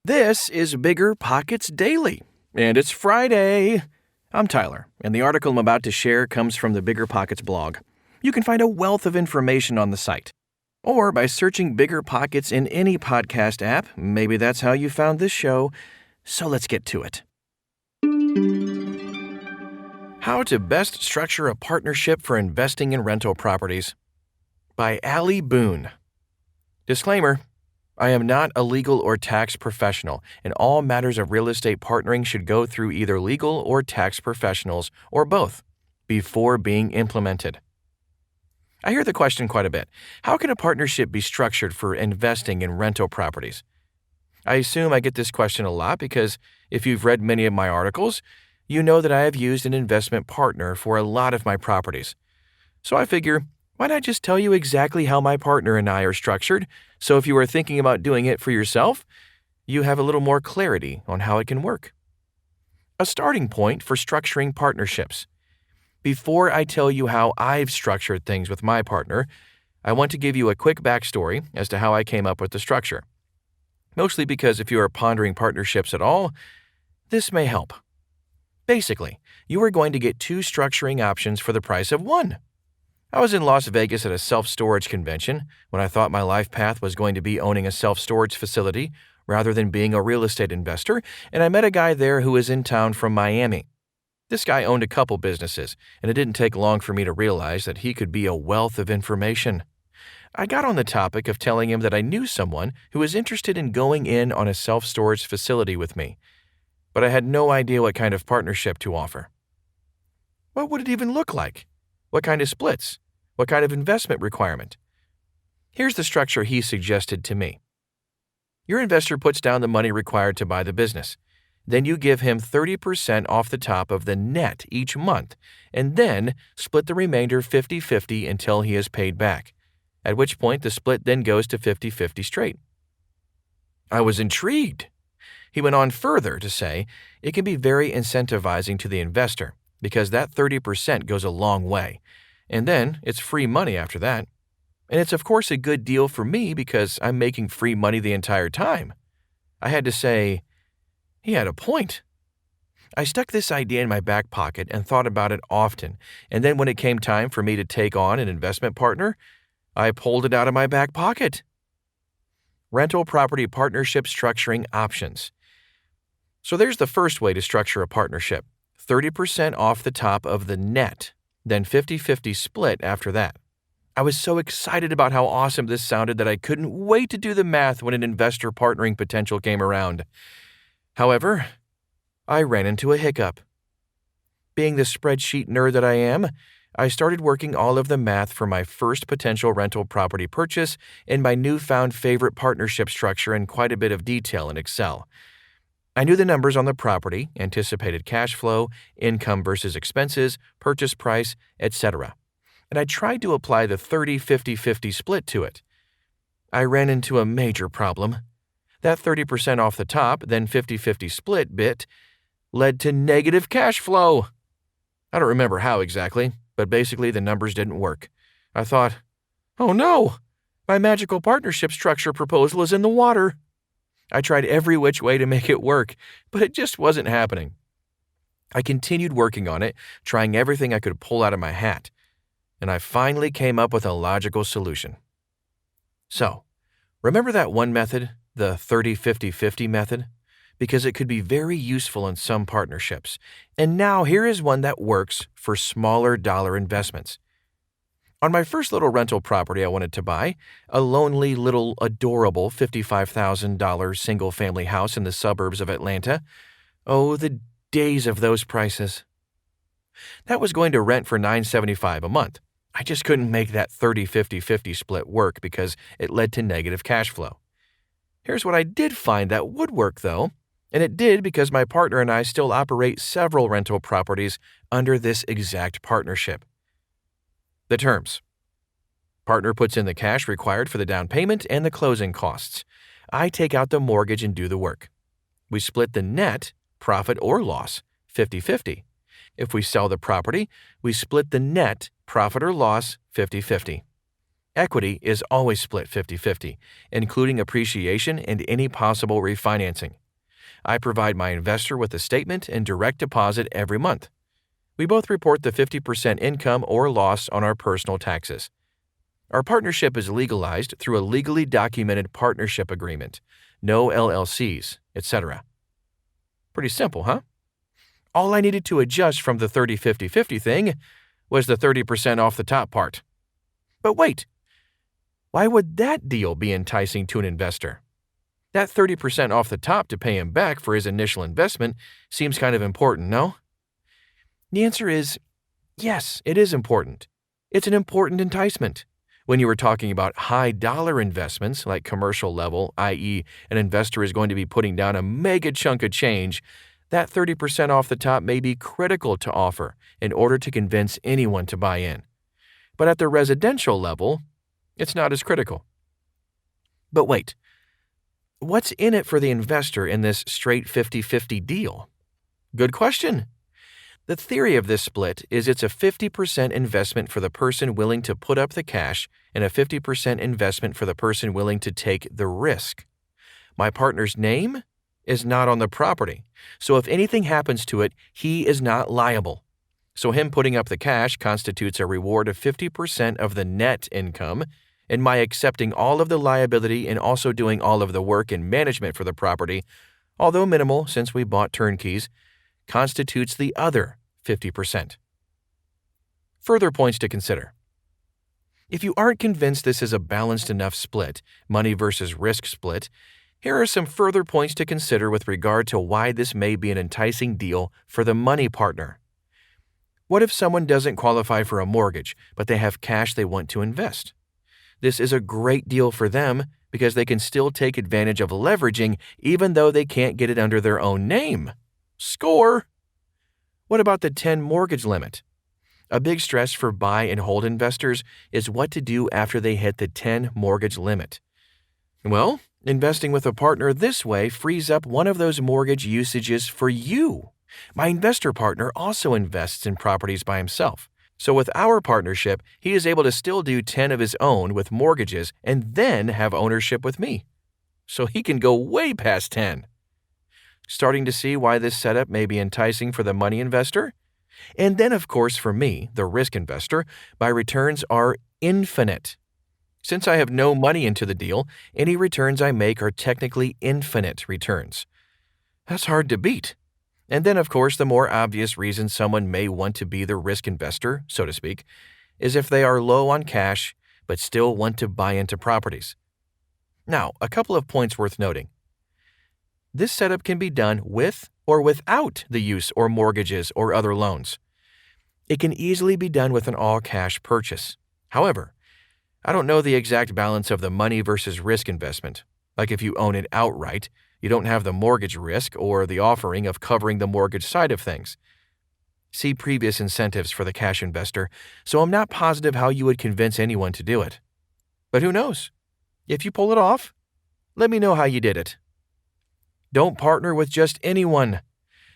This is BiggerPockets Daily, and it's Friday. I'm Tyler, and the article I'm about to share comes from the BiggerPockets blog. You can find a wealth of information on the site, or by searching BiggerPockets in any podcast app. Maybe that's how you found this show. So let's get to it. How to Best Structure a Partnership for Investing in Rental Properties by Allie Boone. Disclaimer: I am not a legal or tax professional, and all matters of real estate partnering should go through either legal or tax professionals, or both, before being implemented. I hear the question quite a bit. How can a partnership be structured for investing in rental properties? I assume I get this question a lot because if you've read many of my articles, you know that I have used an investment partner for a lot of my properties. So I figure, why not just tell you exactly how my partner and I are structured, so if you are thinking about doing it for yourself, you have a little more clarity on how it can work. A starting point for structuring partnerships. Before I tell you how I've structured things with my partner, I want to give you a quick backstory as to how I came up with the structure. Mostly because if you are pondering partnerships at all, this may help. Basically, you are going to get two structuring options for the price of one. I was in Las Vegas at a self-storage convention when I thought my life path was going to be owning a self-storage facility rather than being a real estate investor, and I met a guy there who was in town from Miami. This guy owned a couple businesses, and it didn't take long for me to realize that he could be a wealth of information. I got on the topic of telling him that I knew someone who was interested in going in on a self-storage facility with me, but I had no idea what kind of partnership to offer. What would it even look like? What kind of splits? What kind of investment requirement? Here's the structure he suggested to me. Your investor puts down the money required to buy the business. Then you give him 30% off the top of the net each month, and then split the remainder 50-50 until he is paid back, at which point the split then goes to 50-50 straight. I was intrigued. He went on further to say it can be very incentivizing to the investor, because that 30% goes a long way, and then it's free money after that. And it's of course a good deal for me because I'm making free money the entire time. I had to say, he had a point. I stuck this idea in my back pocket and thought about it often, and then when it came time for me to take on an investment partner, I pulled it out of my back pocket. Rental property partnership structuring options. So there's the first way to structure a partnership. 30% off the top of the net, then 50-50 split after that. I was so excited about how awesome this sounded that I couldn't wait to do the math when an investor partnering potential came around. However, I ran into a hiccup. Being the spreadsheet nerd that I am, I started working all of the math for my first potential rental property purchase and my newfound favorite partnership structure in quite a bit of detail in Excel. I knew the numbers on the property, anticipated cash flow, income versus expenses, purchase price, etc. And I tried to apply the 30-50-50 split to it. I ran into a major problem. That 30% off the top, then 50-50 split bit led to negative cash flow. I don't remember how exactly, but basically the numbers didn't work. I thought, oh no, my magical partnership structure proposal is in the water. I tried every which way to make it work, but it just wasn't happening. I continued working on it, trying everything I could pull out of my hat, and I finally came up with a logical solution. So, remember that one method, the 30-50-50 method? Because it could be very useful in some partnerships. And now here is one that works for smaller dollar investments. On my first little rental property I wanted to buy, a lonely little adorable $55,000 single-family house in the suburbs of Atlanta, oh, the days of those prices. That was going to rent for $975 a month. I just couldn't make that 30-50-50 split work because it led to negative cash flow. Here's what I did find that would work, though, and it did because my partner and I still operate several rental properties under this exact partnership. The terms. Partner puts in the cash required for the down payment and the closing costs. I take out the mortgage and do the work. We split the net, profit or loss, 50-50. If we sell the property, we split the net, profit or loss, 50-50. Equity is always split 50-50, including appreciation and any possible refinancing. I provide my investor with a statement and direct deposit every month. We both report the 50% income or loss on our personal taxes. Our partnership is legalized through a legally documented partnership agreement, no LLCs, etc. Pretty simple, huh? All I needed to adjust from the 30-50-50 thing was the 30% off the top part. But wait, why would that deal be enticing to an investor? That 30% off the top to pay him back for his initial investment seems kind of important, no? The answer is yes, it is important. It's an important enticement. When you were talking about high-dollar investments like commercial level, i.e., an investor is going to be putting down a mega chunk of change, that 30% off the top may be critical to offer in order to convince anyone to buy in. But at the residential level, it's not as critical. But wait, what's in it for the investor in this straight 50-50 deal? Good question. The theory of this split is it's a 50% investment for the person willing to put up the cash and a 50% investment for the person willing to take the risk. My partner's name is not on the property, so if anything happens to it, he is not liable. So him putting up the cash constitutes a reward of 50% of the net income, and my accepting all of the liability and also doing all of the work and management for the property, although minimal since we bought turnkeys, constitutes the other 50%. Further points to consider. If you aren't convinced this is a balanced enough split, money versus risk split, here are some further points to consider with regard to why this may be an enticing deal for the money partner. What if someone doesn't qualify for a mortgage, but they have cash they want to invest? This is a great deal for them because they can still take advantage of leveraging even though they can't get it under their own name. Score! What about the 10 mortgage limit? A big stress for buy and hold investors is what to do after they hit the 10 mortgage limit. Well, investing with a partner this way frees up one of those mortgage usages for you. My investor partner also invests in properties by himself. So with our partnership, he is able to still do 10 of his own with mortgages and then have ownership with me. So he can go way past 10. Starting to see why this setup may be enticing for the money investor? And then, of course, for me, the risk investor, my returns are infinite. Since I have no money into the deal, any returns I make are technically infinite returns. That's hard to beat. And then, of course, the more obvious reason someone may want to be the risk investor, so to speak, is if they are low on cash but still want to buy into properties. Now, a couple of points worth noting. This setup can be done with or without the use or mortgages or other loans. It can easily be done with an all-cash purchase. However, I don't know the exact balance of the money versus risk investment. Like if you own it outright, you don't have the mortgage risk or the offering of covering the mortgage side of things. See previous incentives for the cash investor, so I'm not positive how you would convince anyone to do it. But who knows? If you pull it off, let me know how you did it. Don't partner with just anyone.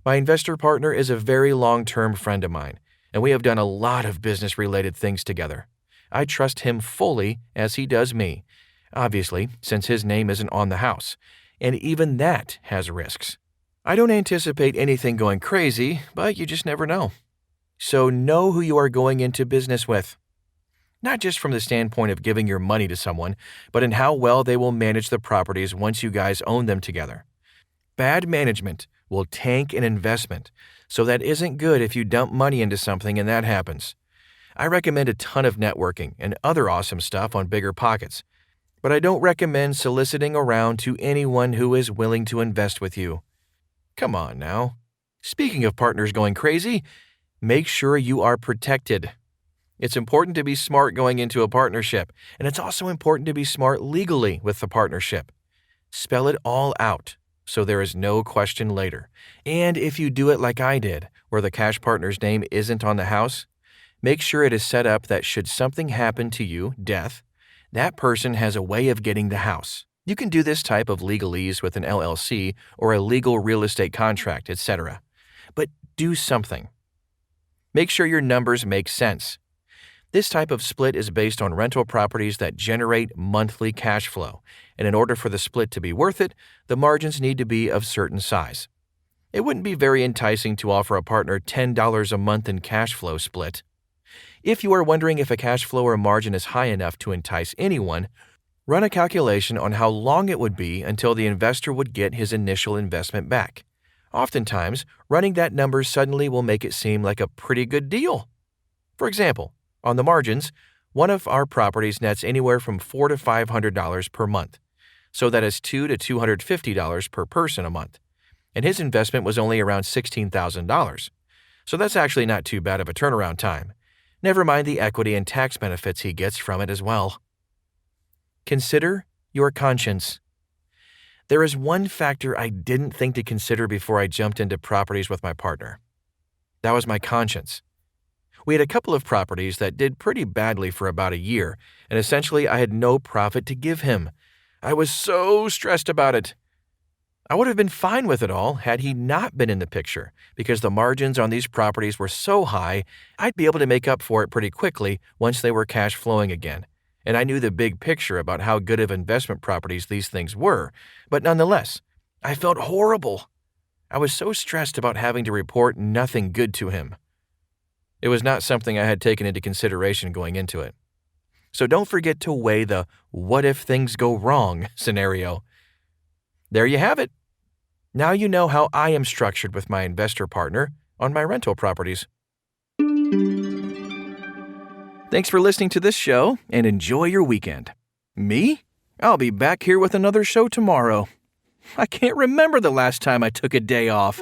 My investor partner is a very long-term friend of mine, and we have done a lot of business-related things together. I trust him fully as he does me, obviously, since his name isn't on the house, and even that has risks. I don't anticipate anything going crazy, but you just never know. So know who you are going into business with. Not just from the standpoint of giving your money to someone, but in how well they will manage the properties once you guys own them together. Bad management will tank an investment, so that isn't good if you dump money into something and that happens. I recommend a ton of networking and other awesome stuff on BiggerPockets, but I don't recommend soliciting around to anyone who is willing to invest with you. Come on now. Speaking of partners going crazy, make sure you are protected. It's important to be smart going into a partnership, and it's also important to be smart legally with the partnership. Spell it all out so there is no question later. And if you do it like I did, where the cash partner's name isn't on the house, make sure it is set up that should something happen to you, death, that person has a way of getting the house. You can do this type of legalese with an LLC or a legal real estate contract, etc. But do something. Make sure your numbers make sense. This type of split is based on rental properties that generate monthly cash flow, and in order for the split to be worth it, the margins need to be of certain size. It wouldn't be very enticing to offer a partner $10 a month in cash flow split. If you are wondering if a cash flow or margin is high enough to entice anyone, run a calculation on how long it would be until the investor would get his initial investment back. Oftentimes, running that number suddenly will make it seem like a pretty good deal. For example, on the margins, one of our properties nets anywhere from $400 to $500 per month, so that is $200 to $250 per person a month, and his investment was only around $16,000. So that's actually not too bad of a turnaround time. Never mind the equity and tax benefits he gets from it as well. Consider your conscience. There is one factor I didn't think to consider before I jumped into properties with my partner. That was my conscience. We had a couple of properties that did pretty badly for about a year, and essentially I had no profit to give him. I was so stressed about it. I would have been fine with it all had he not been in the picture, because the margins on these properties were so high, I'd be able to make up for it pretty quickly once they were cash flowing again. And I knew the big picture about how good of investment properties these things were, but nonetheless, I felt horrible. I was so stressed about having to report nothing good to him. It was not something I had taken into consideration going into it. So don't forget to weigh the "what if things go wrong" scenario. There you have it. Now you know how I am structured with my investor partner on my rental properties. Thanks for listening to this show, and enjoy your weekend. Me? I'll be back here with another show tomorrow. I can't remember the last time I took a day off.